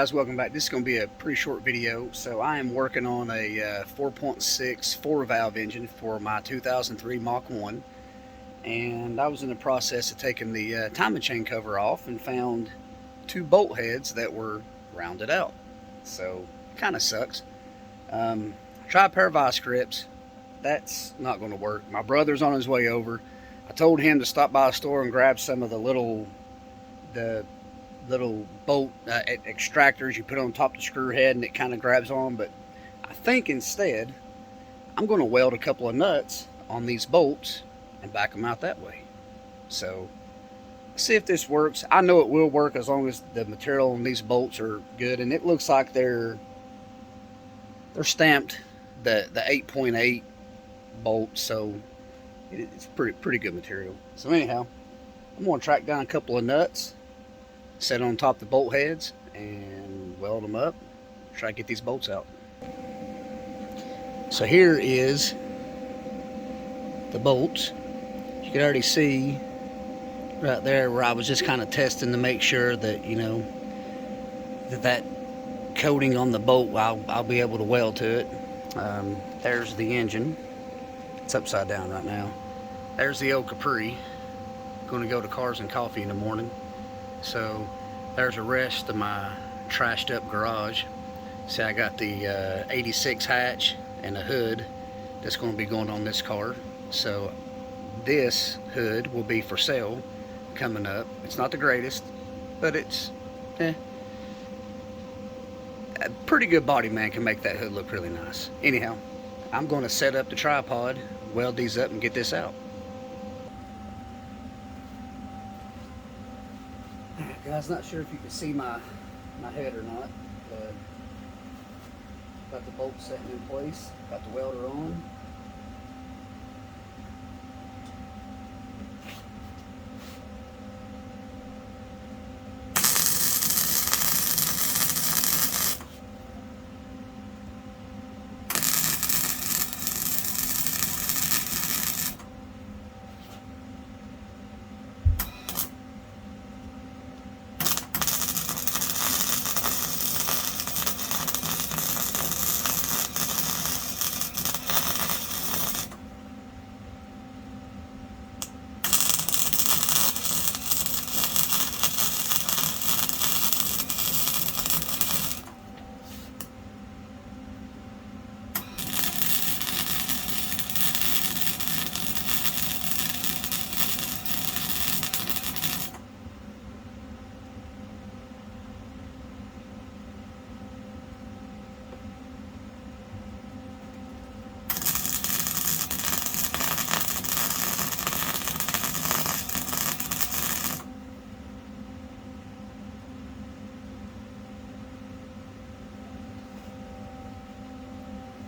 guys, welcome back. This is going to be a pretty short video. So I am working on a 4.6 4-valve engine for my 2003 Mach 1, and I was in the process of taking the timing chain cover off and found two bolt heads that were rounded out. So kind of sucks. Tried a pair of vice grips. That's not going to work. My brother's on his way over. I told him to stop by a store and grab some of the little bolt extractors you put on top of the screw head, and it kind of grabs on. But I think instead I'm going to weld a couple of nuts on these bolts and back them out that way. So see if this works. I know it will work as long as the material on these bolts are good, and it looks like they're stamped the 8.8 bolt, so it's pretty good material. So anyhow, I'm going to track down a couple of nuts, set on top of the bolt heads, and weld them up. Try to get these bolts out. So here is the bolts. You can already see right there where I was just kind of testing to make sure that, you know, that coating on the bolt, I'll be able to weld to it. There's the engine. It's upside down right now. There's the old Capri. Going to go to Cars and Coffee in the morning. So there's the rest of my trashed up garage. See, I got the 86 hatch and a hood that's going to be going on this car. So this hood will be for sale coming up. It's not the greatest, but it's a pretty good body man can make that hood look really nice. Anyhow, I'm going to set up the tripod, weld these up, and get this out. Guys, not sure if you can see my head or not, but got the bolt setting in place, got the welder on.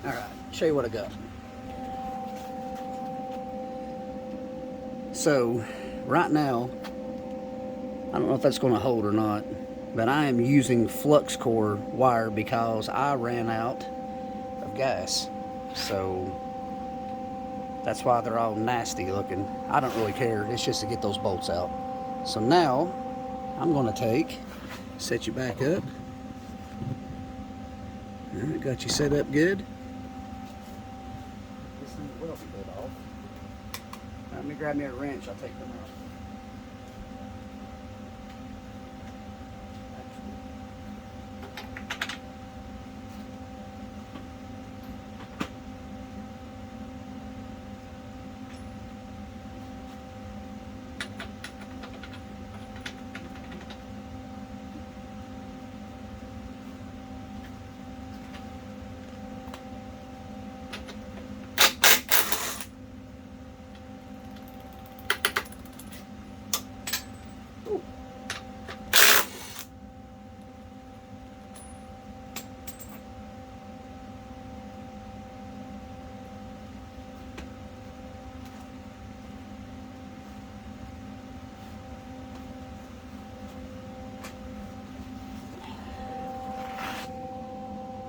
Alright, show you what I got. So, right now, I don't know if that's going to hold or not, but I am using flux core wire because I ran out of gas. So, that's why they're all nasty looking. I don't really care, it's just to get those bolts out. So now, I'm going to set you back up. Alright, got you set up good. Off. Let me grab me a wrench, I'll take them out.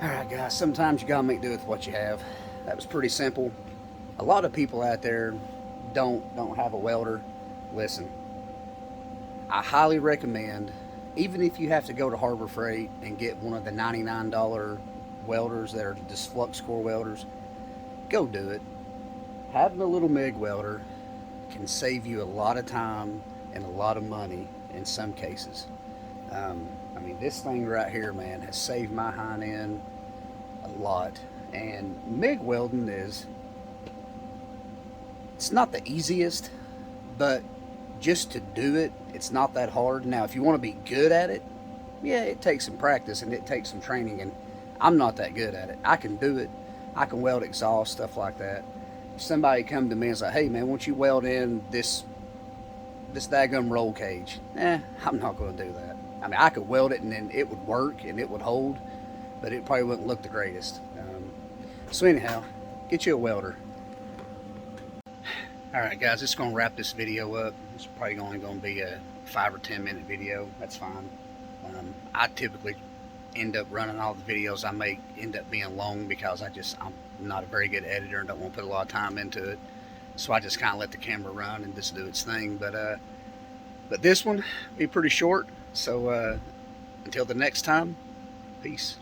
Alright guys, sometimes you gotta make do with what you have. That was pretty simple. A lot of people out there don't have a welder. Listen, I highly recommend even if you have to go to Harbor Freight and get one of the $99 welders that are just flux core welders, go do it. Having a little MIG welder can save you a lot of time and a lot of money in some cases. I mean, this thing right here, man, has saved my hind end a lot. And MIG welding it's not the easiest, but just to do it, it's not that hard. Now, if you want to be good at it, yeah, it takes some practice and it takes some training, and I'm not that good at it. I can do it. I can weld exhaust, stuff like that. If somebody come to me and say, hey man, won't you weld in this daggum roll cage? I'm not going to do that. I mean, I could weld it and then it would work and it would hold, but it probably wouldn't look the greatest. So anyhow, get you a welder. Alright guys, it's going to wrap this video up. It's probably only going to be a 5 or 10 minute video. That's fine. I typically end up running all the videos I make end up being long because I'm not a very good editor and don't want to put a lot of time into it. So I just kind of let the camera run and just do its thing. But this one be pretty short. So until the next time, peace.